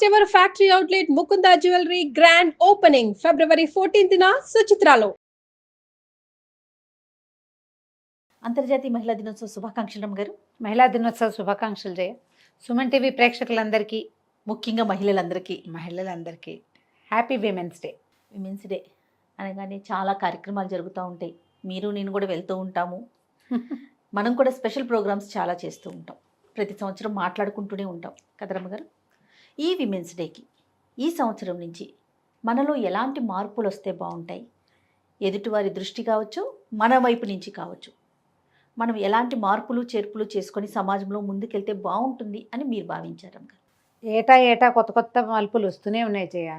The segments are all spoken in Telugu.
First ever factory outlet Mukunda jewellery grand opening February 14న సుచిత్రాలో. అంతర్జాతీయ మహిళా దినోత్సవ శుభాకాంక్షలు గారు. మహిళా దినోత్సవ శుభాకాంక్షలు జయ. సుమన్ టీవీ ప్రేక్షకులందరికీ, ముఖ్యంగా మహిళలందరికీ happy women's day. Women's day అనగానే చాలా కార్యక్రమాలు జరుగుతూ ఉంటాయి. మీరు నేను కూడా వెళ్తూ ఉంటాము. మనం కూడా స్పెషల్ ప్రోగ్రామ్స్ చాలా చేస్తూ ఉంటాం. ప్రతి సంవత్సరం మాట్లాడుకుంటూనే ఉంటాం కదా రమ్మగారు. ఈ విమెన్స్ డేకి ఈ సంవత్సరం నుంచి మనలో ఎలాంటి మార్పులు వస్తే బాగుంటాయి, ఎదుటివారి దృష్టి కావచ్చు, మన వైపు నుంచి కావచ్చు, మనం ఎలాంటి మార్పులు చేర్పులు చేసుకొని సమాజంలో ముందుకెళ్తే బాగుంటుంది అని మీరు భావించారు రమ్మగారు? ఏటా కొత్త కొత్త మలుపులు వస్తూనే ఉన్నాయి జయ.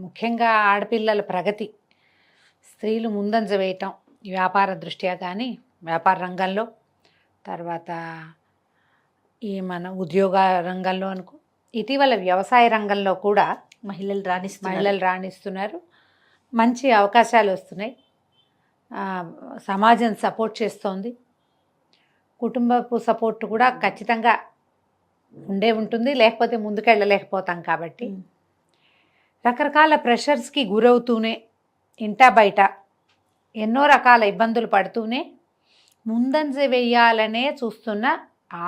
ముఖ్యంగా ఆడపిల్లల ప్రగతి, స్త్రీలు ముందంజ వేయటం, వ్యాపార దృష్ట్యా కానీ వ్యాపార రంగంలో, తర్వాత ఈ మన ఉద్యోగ రంగంలో అనుకో, ఇటీవల వ్యవసాయ రంగంలో కూడా మహిళలు రాణిస్తున్నారు. మంచి అవకాశాలు వస్తున్నాయి. సమాజం సపోర్ట్ చేస్తోంది. కుటుంబపు సపోర్ట్ కూడా ఖచ్చితంగా ఉంటుంది, లేకపోతే ముందుకెళ్ళలేకపోతాం. కాబట్టి రకరకాల ప్రెషర్స్కి గురవుతూనే, ఇంటా బయట ఎన్నో రకాల ఇబ్బందులు పడుతూనే ముందంజ వేయాలనే చూస్తున్న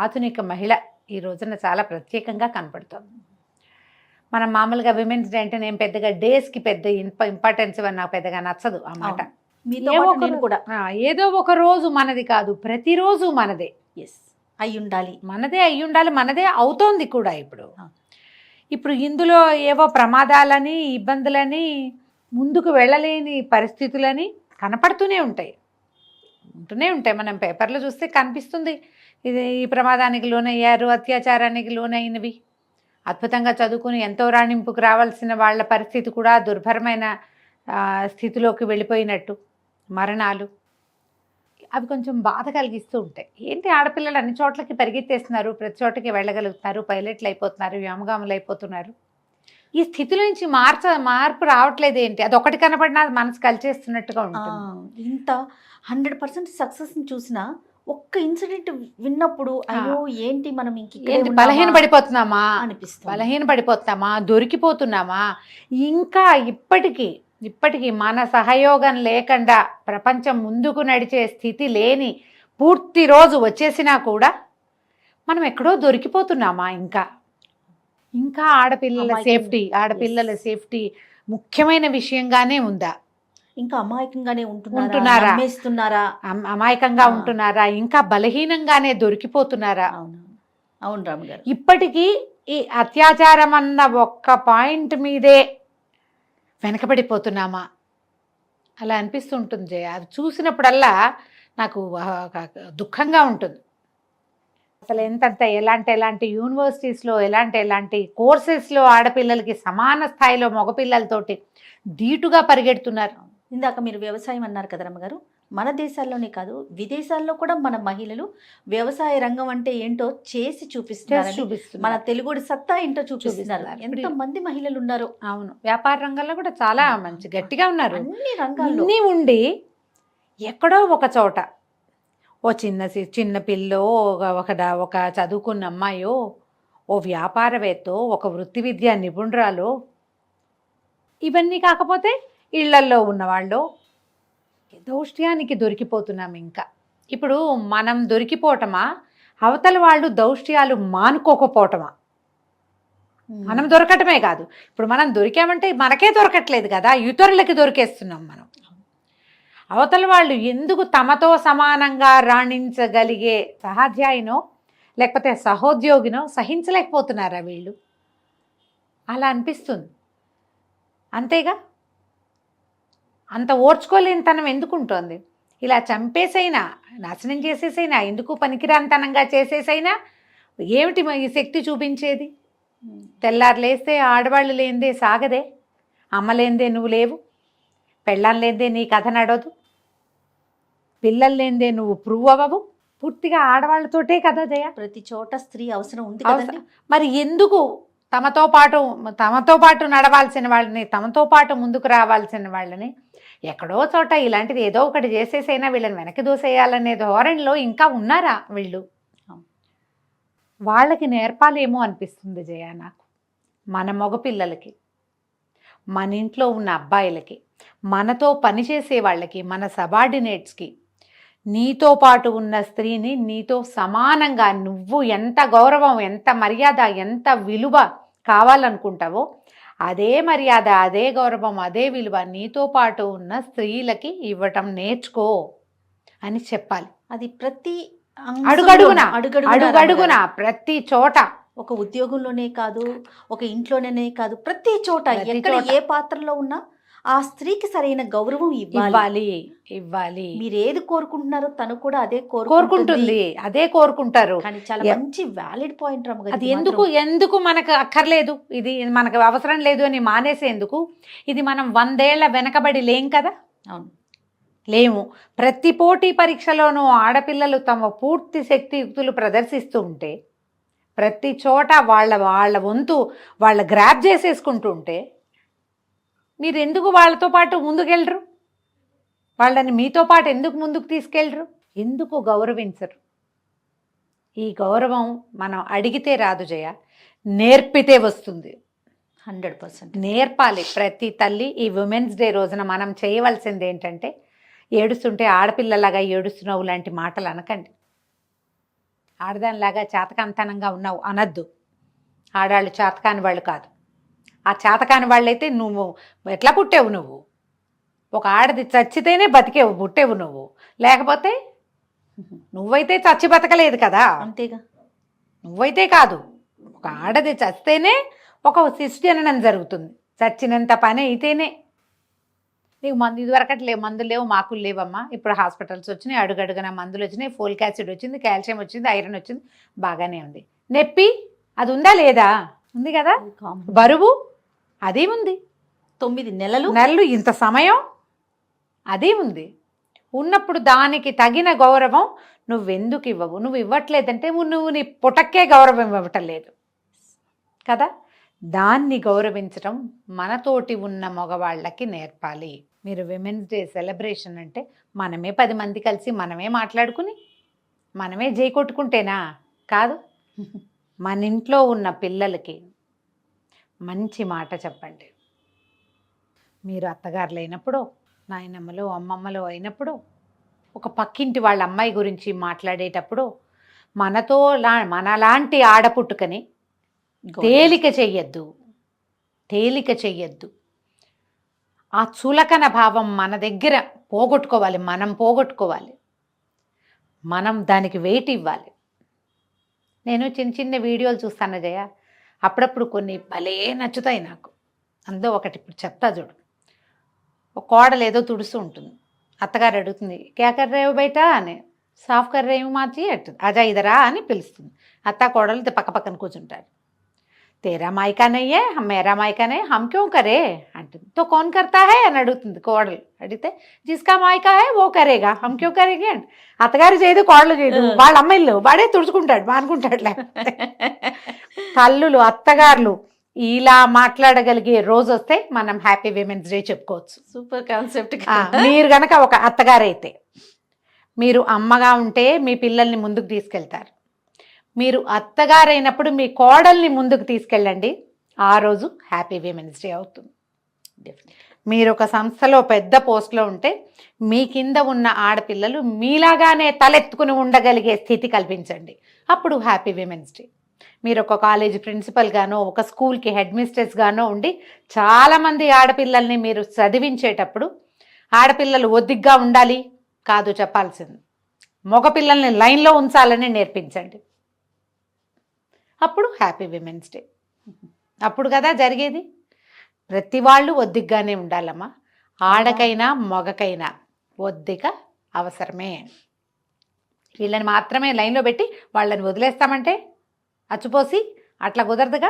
ఆధునిక మహిళ ఈ రోజున చాలా ప్రత్యేకంగా కనపడుతుంది. మనం మామూలుగా విమెన్స్ డే అంటే నేను పెద్దగా డేస్కి పెద్ద ఇంపార్టెన్స్ నాకు పెద్దగా నచ్చదు ఆ మాట. ఏదో ఒక రోజు మనది కాదు, ప్రతిరోజు మనదే. మనదే అయి ఉండాలి, మనదే అవుతోంది కూడా. ఇప్పుడు ఇందులో ఏవో ప్రమాదాలని, ఇబ్బందులని, ముందుకు వెళ్ళలేని పరిస్థితులని కనపడుతూనే ఉంటాయి. మనం పేపర్లో చూస్తే కనిపిస్తుంది. ఈ ప్రమాదానికి లోనయ్యారు, అత్యాచారానికి లోనైనవి, అద్భుతంగా చదువుకుని ఎంతో రాణింపుకు రావాల్సిన వాళ్ళ పరిస్థితి కూడా దుర్భరమైన స్థితిలోకి వెళ్ళిపోయినట్టు, మరణాలు, అవి కొంచెం బాధ కలిగిస్తూ ఉంటాయి. ఏంటి, ఆడపిల్లలు అన్ని చోట్లకి పరిగెత్తేస్తున్నారు, ప్రతి చోటకి వెళ్ళగలుగుతున్నారు, పైలట్లు అయిపోతున్నారు, వ్యోమగాములు అయిపోతున్నారు. ఈ స్థితిలో నుంచి మార్పు రావట్లేదు. ఏంటి, అది ఒకటి కనపడినా మనసు కలిచేస్తున్నట్టుగా ఉంటుంది. ఇంత 100% సక్సెస్ని చూసినా ఒక్క ఇన్సిడెంట్ విన్నప్పుడు అయ్యో ఏంటి మనం బలహీన పడిపోతున్నామా, దొరికిపోతున్నామా, ఇంకా ఇప్పటికీ మన సహయోగం లేకుండా ప్రపంచం ముందుకు నడిచే స్థితి లేని పూర్తి రోజు వచ్చేసినా కూడా మనం ఎక్కడో దొరికిపోతున్నామా? ఇంకా ఆడపిల్లల సేఫ్టీ ముఖ్యమైన విషయంగానే ఉందా? ఇంకా అమాయకంగానే ఉంటున్నారా? అమాయకంగా ఉంటున్నారా? ఇంకా బలహీనంగానే దొరికిపోతున్నారా? అవును రామగారు. ఇప్పటికీ ఈ అత్యాచారం అన్న ఒక్క పాయింట్ మీదే వెనకబడిపోతున్నామా? అలా అనిపిస్తుంటుంది జయ. అది చూసినప్పుడల్లా నాకు దుఃఖంగా ఉంటుంది. అసలు ఎలాంటి యూనివర్సిటీస్లో, ఎలాంటి కోర్సెస్లో ఆడపిల్లలకి సమాన స్థాయిలో మగపిల్లలతోటి ధీటుగా పరిగెడుతున్నారు. ఇందాక మీరు వ్యవసాయం అన్నారు కదా రమ్మగారు. మన దేశాల్లోనే కాదు, విదేశాల్లో కూడా మన మహిళలు వ్యవసాయ రంగం అంటే ఏంటో చేసి చూపిస్తున్నారు. మన తెలుగుడి సత్తా ఏంటో చూపిస్తున్నారు. ఎంత మంది మహిళలు ఉన్నారు. అవును, వ్యాపార రంగంలో కూడా చాలా మంచి గట్టిగా ఉన్నారు. అన్ని రంగాల్లో ఉండి ఎక్కడో ఒక చోట ఓ చిన్న పిల్లో, ఒక చదువుకున్న అమ్మాయో, ఓ వ్యాపారవేత్తో, ఒక వృత్తి విద్యా నిపుణురాలో, ఇవన్నీ కాకపోతే ఇళ్లల్లో ఉన్నవాళ్ళు దౌష్ట్యానికి దొరికిపోతున్నాం. ఇప్పుడు మనం దొరికిపోవటమా, అవతల వాళ్ళు దౌష్ట్యాలు మానుకోకపోవటమా? మనం దొరకటమే కాదు, ఇప్పుడు మనం దొరికామంటే మనకే దొరకట్లేదు కదా, ఇతరులకి దొరికేస్తున్నాం మనం. అవతల వాళ్ళు ఎందుకు తమతో సమానంగా రాణించగలిగే సహాధ్యాయినో లేకపోతే సహోద్యోగినో సహించలేకపోతున్నారా వీళ్ళు? అలా అనిపిస్తుంది. అంతేగా, అంత ఓర్చుకోలేని తనం ఎందుకుంటోంది? ఇలా చంపేసైనా, నాశనం చేసేసైనా, ఎందుకు పనికిరానితనంగా చేసేసైనా ఏమిటి ఈ శక్తి చూపించేది? తెల్లారు లేస్తే ఆడవాళ్ళు లేనిదే సాగదే, అమ్మ లేనిదే నువ్వు లేవు, పెళ్ళాం లేనిదే నీ కథ నడవదు, పిల్లలు లేనిదే నువ్వు ప్రూవ్ అవ్వవు. పూర్తిగా ఆడవాళ్ళతోటే కదా జయ. ప్రతి చోట స్త్రీ అవసరం ఉంది కదా. మరి ఎందుకు తమతో పాటు నడవాల్సిన వాళ్ళని, తమతో పాటు ముందుకు రావాల్సిన వాళ్ళని ఎక్కడో చోట ఇలాంటిది ఏదో ఒకటి చేసేసైనా వీళ్ళని వెనక్కి దూసేయాలనే ధోరణిలో ఇంకా ఉన్నారా వీళ్ళు? వాళ్ళకి నేర్పాలేమో అనిపిస్తుంది జయ నాకు. మన మగపిల్లలకి, మన ఇంట్లో ఉన్న అబ్బాయిలకి, మనతో పనిచేసే వాళ్ళకి, మన సబార్డినేట్స్కి, నీతో పాటు ఉన్న స్త్రీని నీతో సమానంగా నువ్వు ఎంత గౌరవం, ఎంత మర్యాద, ఎంత విలువ కావాలనుకుంటావో అదే మర్యాద, అదే గౌరవం, అదే విలువ నీతో పాటు ఉన్న స్త్రీలకి ఇవ్వటం నేర్చుకో అని చెప్పాలి. అది ప్రతి అడుగడుగున ప్రతి చోట, ఒక ఉద్యోగంలోనే కాదు, ఒక ఇంట్లోనే కాదు, ప్రతి చోట ఎక్కడ ఏ పాత్రలో ఉన్నా ఆ స్త్రీకి సరైన గౌరవం ఇవ్వాలి. మీరు ఏది కోరుకుంటున్నారో తను కూడా అదే కోరుకుంటుంది, అదే కోరుకుంటారు. కానీ చాలా మంచి వ్యాలిడ్ పాయింట్ రమ్మగారు. అది ఎందుకు మనకు అక్కర్లేదు, ఇది మనకు అవసరం లేదు అని మానేసేందుకు. ఇది మనం 100 ఏళ్ల వెనకబడి లేం కదా. అవును, లేము. ప్రతి పోటీ పరీక్షలోనూ ఆడపిల్లలు తమ పూర్తి శక్తియుక్తులు ప్రదర్శిస్తూ ఉంటే, ప్రతి చోట వాళ్ళ వంతు వాళ్ళ గ్రాప్ చేసేసుకుంటూ ఉంటే మీరు ఎందుకు వాళ్ళతో పాటు ముందుకెళ్ళరు? వాళ్ళని మీతో పాటు ఎందుకు ముందుకు తీసుకెళ్ళరు? ఎందుకు గౌరవించరు? ఈ గౌరవం మనం అడిగితే రాదు జయ, నేర్పితే వస్తుంది. 100% నేర్పాలి ప్రతి తల్లి. ఈ ఉమెన్స్ డే రోజున మనం చేయవలసింది ఏంటంటే, ఏడుస్తుంటే ఆడపిల్లలాగా ఏడుస్తున్నావు లాంటి మాటలు అనకండి. ఆడదానిలాగా చేతకంతనంగా ఉన్నావు అనద్దు. ఆడాళ్ళు చేతకాని వాళ్ళు కాదు. ఆ చేతకాని వాళ్ళైతే నువ్వు ఎట్లా పుట్టేవు? నువ్వు ఒక ఆడది చచ్చితేనే బతికేవు, పుట్టేవు నువ్వు. లేకపోతే నువ్వైతే చచ్చి బతకలేదు కదా. అంతేగా, నువ్వైతే కాదు. ఒక ఆడది చస్తేనే ఒక శిశుజననం జరుగుతుంది. చచ్చినంత పని అయితేనే. నీకు మందు ఇదివరకటి లేవు, మందులు లేవు, మాకులు లేవమ్మా. ఇప్పుడు హాస్పిటల్స్ వచ్చినాయి, అడుగడుగున మందులు వచ్చినాయి, ఫోలిక్ యాసిడ్ వచ్చింది, కాల్షియం వచ్చింది, ఐరన్ వచ్చింది, బాగానే ఉంది. నొప్పి అది ఉందా లేదా? ఉంది కదా. బరువు అది ఉంది. 9 నెలలు ఇంత సమయం అది ఉంది. ఉన్నప్పుడు దానికి తగిన గౌరవం నువ్వెందుకు ఇవ్వవు? నువ్వు ఇవ్వట్లేదంటే నువ్వు నీ పుటక్కే గౌరవం ఇవ్వటం లేదు కదా. దాన్ని గౌరవించడం మనతోటి ఉన్న మగవాళ్ళకి నేర్పాలి. మీరు విమెన్స్ డే సెలబ్రేషన్ అంటే మనమే 10 మంది కలిసి మనమే మాట్లాడుకుని మనమే జై కొట్టుకుంటేనా? కాదు. మన ఇంట్లో ఉన్న పిల్లలకి మంచి మాట చెప్పండి. మీరు అత్తగారులు అయినప్పుడు, నాయనమ్మలు అమ్మమ్మలు అయినప్పుడు, ఒక పక్కింటి వాళ్ళ అమ్మాయి గురించి మాట్లాడేటప్పుడు మనలాంటి ఆడపుట్టుకని తేలిక చెయ్యొద్దు. ఆ చులకన భావం మన దగ్గర పోగొట్టుకోవాలి. మనం దానికి వెయిట్ ఇవ్వాలి. నేను చిన్న వీడియోలు చూస్తాను జయ, అప్పుడప్పుడు కొన్ని భలే నచ్చుతాయి నాకు. అందులో ఒకటి ఇప్పుడు చెప్తా చూడు. ఒక కోడలు ఏదో తుడుస్తూ ఉంటుంది, అత్తగారు అడుగుతుంది, క్యా కర్ రే హో బేటా అని. సాఫ్ కర్ రే హూ మాచి అంటుంది. అజా ఇదరా అని పిలుస్తుంది. అత్త కోడలు పక్క పక్కన కూర్చుంటారు. తేరా మాయకా నయ్యే మేరా మాయకా నయ్యే హమ్ క్యూ కరే అంటుంది. తో కౌన్ కర్తా హై అని అడుగుతుంది కోడలు. అడిగితే జిస్కా మాయకా హై ఓ కరేగా హమ్ క్యూ కరేగా అంట. అత్తగారు చేయదు, కోడలు చేయదు, వాళ్ళ అమ్మాయిలు వాడే తుడుచుకుంటాడు, మానుకుంటాడులే. తల్లులు అత్తగారులు ఇలా మాట్లాడగలిగే రోజు వస్తే మనం హ్యాపీ విమెన్స్ డే చెప్పుకోవచ్చు. Super concept. మీరు గనక ఒక అత్తగారైతే, మీరు అమ్మగా ఉంటే మీ పిల్లల్ని ముందుకు తీసుకెళ్తారు. మీరు అత్తగారైనప్పుడు మీ కోడల్ని ముందుకు తీసుకెళ్ళండి, ఆ రోజు హ్యాపీ విమెన్స్ డే అవుతుంది. మీరు ఒక సంస్థలో పెద్ద పోస్ట్లో ఉంటే మీ కింద ఉన్న ఆడపిల్లలు మీలాగానే తలెత్తుకుని ఉండగలిగే స్థితి కల్పించండి, అప్పుడు హ్యాపీ విమెన్స్ డే. మీరు ఒక కాలేజ్ ప్రిన్సిపల్గానో, ఒక స్కూల్కి హెడ్ మిస్ట్రెస్గానో ఉండి చాలామంది ఆడపిల్లల్ని మీరు చదివించేటప్పుడు ఆడపిల్లలు ఒద్దిగ్గా ఉండాలి కాదు చెప్పాల్సింది, మగపిల్లల్ని లైన్లో ఉంచాలని నేర్పించండి, అప్పుడు హ్యాపీ విమెన్స్ డే. అప్పుడు కదా జరిగేది. ప్రతి వాళ్ళు ఒద్దిగ్గానే ఉండాలమ్మా. ఆడకైనా మగకైనా ఒద్దిక అవసరమే. వీళ్ళని మాత్రమే లైన్లో పెట్టి వాళ్ళని వదిలేస్తామంటే అచ్చుపోసి అట్లా కుదరదుగా.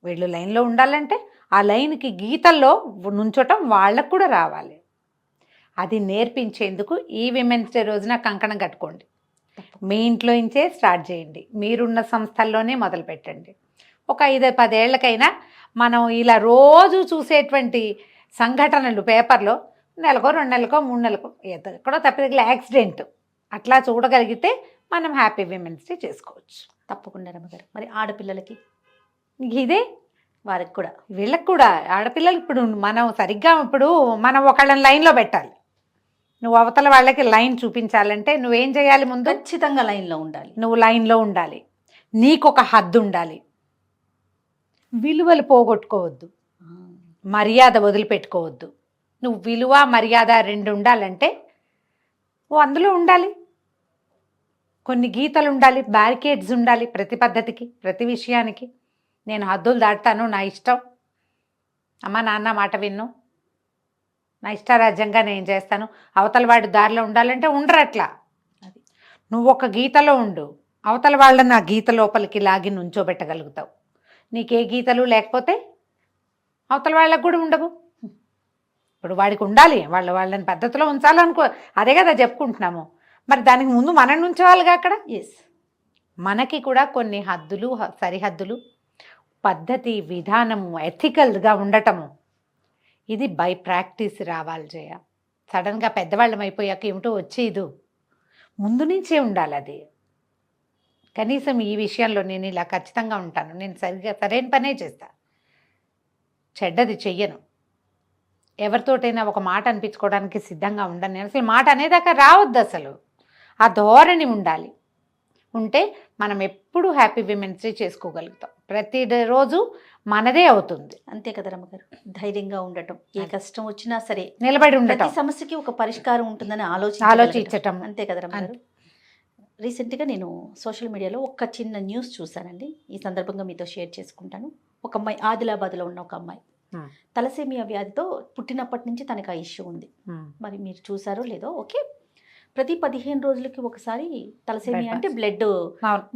వీళ్ళు లైన్లో ఉండాలంటే ఆ లైన్కి గీతల్లో నుంచోటం వాళ్ళకు కూడా రావాలి. అది నేర్పించేందుకు ఈ విమెన్స్ డే రోజున కంకణం కట్టుకోండి. మీ ఇంట్లో నుంచే స్టార్ట్ చేయండి, మీరున్న సంస్థల్లోనే మొదలు పెట్టండి. ఒక 5-10 ఏళ్ళకైనా మనం ఇలా రోజు చూసేటువంటి సంఘటనలు పేపర్లో నెలకో 2 నెలలకో 3 నెలలకో ఎక్కడో తప్పిదగిన యాక్సిడెంట్ అట్లా చూడగలిగితే మనం హ్యాపీ విమెన్స్ డే చేసుకోవచ్చు. తప్పకుండా రమ్మగారు. మరి ఆడపిల్లలకి ఇదే వారికి కూడా వీళ్ళకి కూడా ఆడపిల్లలు ఇప్పుడు మనం సరిగ్గా ఇప్పుడు మనం ఒకళ్ళని లైన్లో పెట్టాలి. నువ్వు అవతల వాళ్ళకి లైన్ చూపించాలంటే నువ్వేం చేయాలి? ముందు ఖచ్చితంగా లైన్లో ఉండాలి. నువ్వు లైన్లో ఉండాలి. నీకు ఒక హద్దు ఉండాలి. విలువలు పోగొట్టుకోవద్దు, మర్యాద వదిలిపెట్టుకోవద్దు. నువ్వు విలువ మర్యాద రెండు ఉండాలంటే ఓ అందులో ఉండాలి. కొన్ని గీతలు ఉండాలి, బ్యారికేడ్స్ ఉండాలి ప్రతి పద్ధతికి, ప్రతి విషయానికి. నేను హద్దులు దాటుతాను, నా ఇష్టం, అమ్మ నాన్న మాట విన్ను, నా ఇష్టారాజ్యంగా నేను చేస్తాను. అవతల వాడి దారిలో ఉండాలంటే ఉండరు అట్లా. అది నువ్వు ఒక గీతలో ఉండు, అవతల వాళ్ళని ఆ గీత లోపలికి లాగి నుంచోబెట్టగలుగుతావు. నీకే గీతలు లేకపోతే అవతల వాళ్ళకు కూడా ఉండవు. ఇప్పుడు వాడికి ఉండాలి, వాళ్ళని పద్ధతిలో ఉంచాలనుకో, అదే కదా చెప్పుకుంటున్నాము. మరి దానికి ముందు మనం ఉంచవాలిగా అక్కడ. ఎస్, మనకి కూడా కొన్ని హద్దులు, సరిహద్దులు, పద్ధతి, విధానము, ఎథికల్గా ఉండటము, ఇది బై ప్రాక్టీస్ రావాలి జయ. సడన్గా పెద్దవాళ్ళం అయిపోయాక ఏమిటో వచ్చేదు, ముందు నుంచే ఉండాలి అది. కనీసం ఈ విషయంలో నేను ఇలా ఖచ్చితంగా ఉంటాను, నేను సరైన పనే చేస్తా, చెడ్డది చెయ్యను, ఎవరితోటైనా ఒక మాట అనిపించుకోవడానికి సిద్ధంగా ఉండను, నేను అసలు మాట అనేదాకా రావద్దు. అసలు ఆ ధోరణి ఉండాలి. ఉంటే మనం ఎప్పుడు హ్యాపీ విమెన్స్ డే చేసుకోగలుగుతాం. ప్రతిరోజు మనదే అవుతుంది. అంతే కదా రమ్మగారు. ధైర్యంగా ఉండటం, ఏ కష్టం వచ్చినా సరే నిలబడి ఉండటం, ప్రతి సమస్యకి ఒక పరిష్కారం ఉంటుందని ఆలోచించటం. అంతే కదా రమ్మగారు. రీసెంట్గా నేను సోషల్ మీడియాలో ఒక చిన్న న్యూస్ చూశానండి, ఈ సందర్భంగా మీతో షేర్ చేసుకుంటాను. ఒక అమ్మాయి, ఆదిలాబాద్లో ఉన్న ఒక అమ్మాయి, తలసేమియా వ్యాధితో పుట్టినప్పటి నుంచి తనకు ఆ ఇష్యూ ఉంది. మరి మీరు చూసారో లేదో, ఓకే, ప్రతి 15 రోజులకి ఒకసారి తలసేమియా అంటే బ్లడ్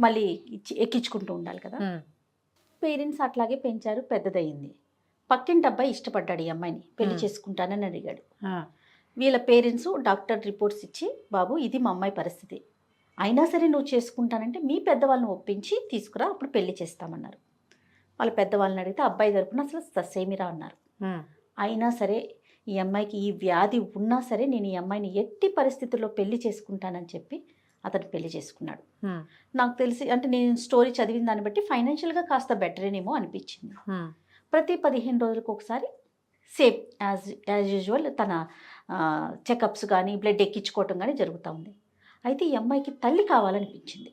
మళ్ళీ ఎక్కించుకుంటూ ఉండాలి కదా. పేరెంట్స్ అట్లాగే పెంచారు, పెద్దదయ్యింది. పక్కింటి అబ్బాయి ఇష్టపడ్డాడు ఈ అమ్మాయిని, పెళ్లి చేసుకుంటానని అడిగాడు. వీళ్ళ పేరెంట్స్ డాక్టర్ రిపోర్ట్స్ ఇచ్చి, బాబు ఇది మా అమ్మాయి పరిస్థితి, అయినా సరే నువ్వు చేసుకుంటానంటే మీ పెద్దవాళ్ళని ఒప్పించి తీసుకురా, అప్పుడు పెళ్లి చేస్తామన్నారు. వాళ్ళ పెద్దవాళ్ళని అడిగితే అబ్బాయి తరపున అసలు ససేమిరా అన్నారు. అయినా సరే ఈ అమ్మాయికి ఈ వ్యాధి ఉన్నా సరే నేను ఈ అమ్మాయిని ఎట్టి పరిస్థితుల్లో పెళ్లి చేసుకుంటానని చెప్పి అతను పెళ్లి చేసుకున్నాడు. నాకు తెలిసి, అంటే నేను స్టోరీ చదివిన దాన్ని బట్టి ఫైనాన్షియల్గా కాస్త బెటరేనేమో అనిపించింది. ప్రతి 15 రోజులకు ఒకసారి సేమ్ యాజ్ యూజువల్ తన చెకప్స్ కానీ బ్లడ్ ఎక్కించుకోవటం కానీ జరుగుతూ ఉంది. అయితే ఈ అమ్మాయికి తల్లి కావాలనిపించింది.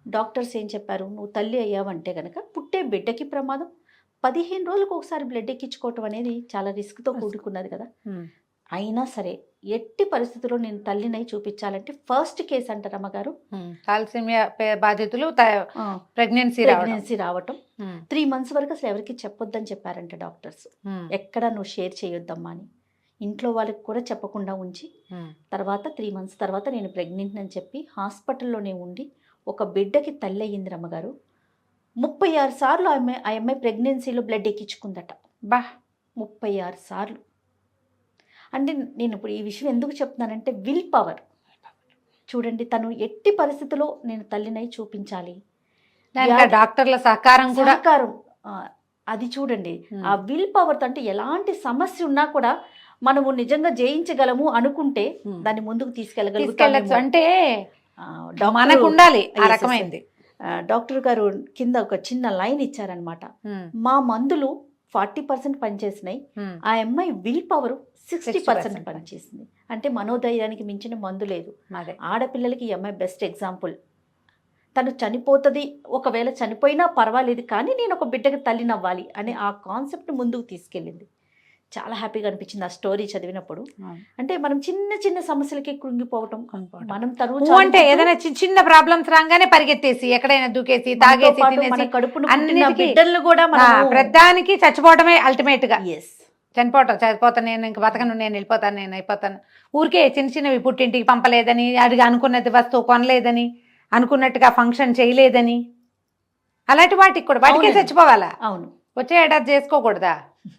డాక్టర్స్ ఏం చెప్పారు, నువ్వు తల్లి అయ్యావంటే కనుక పుట్టే బిడ్డకి ప్రమాదం, 15 రోజులకు ఒకసారి బ్లడ్ ఎక్కించుకోవటం అనేది చాలా రిస్క్తో కూడుకున్నది కదా. అయినా సరే ఎట్టి పరిస్థితుల్లో నేను తల్లినై చూపించాలంటే ఫస్ట్ కేసు అంటారు అమ్మగారు, తలసేమియా బాధితులు ప్రెగ్నెన్సీ రావటం. 3 months వరకు అసలు ఎవరికి చెప్పొద్దని చెప్పారంట డాక్టర్స్. ఎక్కడ నువ్వు షేర్ చేయొద్దమ్మా అని ఇంట్లో వాళ్ళకి కూడా చెప్పకుండా ఉంచి, తర్వాత 3 months తర్వాత నేను ప్రెగ్నెంట్ అని చెప్పి హాస్పిటల్లోనే ఉండి ఒక బిడ్డకి తల్లి అయ్యింది రమ్మగారు. 36 సార్లు ఆ అమ్మాయి ప్రెగ్నెన్సీలో బ్లడ్ ఎక్కించుకుందట. 36 సార్లు. అంటే నేను ఇప్పుడు ఈ విషయం ఎందుకు చెప్తున్నానంటే, విల్ పవర్ చూడండి. తను ఎట్టి పరిస్థితుల్లో నేను తల్లినై చూపించాలి, డాక్టర్ల సహకారం కూడా, అది చూడండి. ఆ విల్ పవర్తో, అంటే ఎలాంటి సమస్య ఉన్నా కూడా మనము నిజంగా జయించగలము అనుకుంటే దాన్ని ముందుకు తీసుకెళ్ళగలుగుతాం. అంటే మనకు ఉండాలి ఆ రకమైంది. డాక్టర్ గారు కింద ఒక చిన్న లైన్ ఇచ్చారనమాట, మా మందులు 40% పనిచేసినాయి, ఆ అమ్మాయి విల్ పవర్ 60% పనిచేసింది. అంటే మనోధైర్యానికి మించిన మందు లేదు. ఆడపిల్లలకి ఈ అమ్మాయి బెస్ట్ ఎగ్జాంపుల్. తను చనిపోతుంది, ఒకవేళ చనిపోయినా పర్వాలేదు కానీ నేను ఒక బిడ్డకి తల్లినవ్వాలి అనే ఆ కాన్సెప్ట్ ముందుకు తీసుకెళ్ళింది. చాలా హ్యాపీగా అనిపించింది ఆ స్టోరీ చదివినప్పుడు. అంటే మనం చిన్న చిన్న సమస్యలకి కృంగిపోవటం, మనం తను అంటే ఏదైనా చిన్న ప్రాబ్లమ్స్ రాగానే పరిగెత్తేసి ఎక్కడైనా దూకేసి తాగేసి బిడ్డలు కూడా ప్రధానికి చచ్చిపోవడమే అల్టిమేట్ గా. చనిపోతాను, నేను ఇంక బతకను, నేను వెళ్ళిపోతాను, నేను అయిపోతాను. ఊరికే చిన్న చిన్నవి పుట్టింటికి పంపలేదని, అది అనుకున్నది వస్తువు కొనలేదని, అనుకున్నట్టుగా ఫంక్షన్ చేయలేదని, అలాంటి వాటికి కూడా వాటికే చచ్చిపోవాలా? అవును, వచ్చే ఏడాది చేసుకోకూడదా?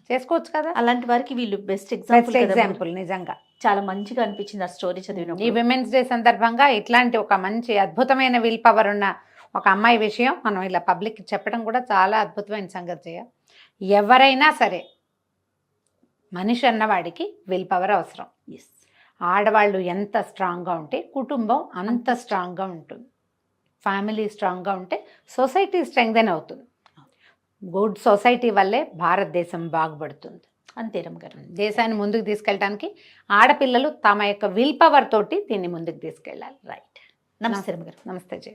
చేసుకోవచ్చు కదా. అలాంటి వారికి వీళ్ళు బెస్ట్ ఎగ్జాంపుల్. నిజంగా చాలా మంచిగా అనిపించింది ఆ స్టోరీ చదివిన. ఈ విమెన్స్ డే సందర్భంగా ఇట్లాంటి ఒక మంచి అద్భుతమైన విల్ పవర్ ఉన్న ఒక అమ్మాయి విషయం మనం ఇలా పబ్లిక్ చెప్పడం కూడా చాలా అద్భుతమైన సంగతి. ఎవరైనా సరే మనిషి అన్నవాడికి విల్ పవర్ అవసరం. ఆడవాళ్ళు ఎంత స్ట్రాంగ్గా ఉంటే కుటుంబం అంత స్ట్రాంగ్గా ఉంటుంది. ఫ్యామిలీ స్ట్రాంగ్గా ఉంటే సొసైటీ స్ట్రెంగ్దెన్ అవుతుంది. గుడ్ సొసైటీ వల్లే భారతదేశం బాగుపడుతుంది. అంతే రమ్మగారు. దేశాన్ని ముందుకు తీసుకెళ్ళడానికి ఆడపిల్లలు తమ యొక్క విల్ పవర్ తోటి దీన్ని ముందుకు తీసుకెళ్ళాలి. రైట్. నమస్తే రమ్మగారు. నమస్తే జయ.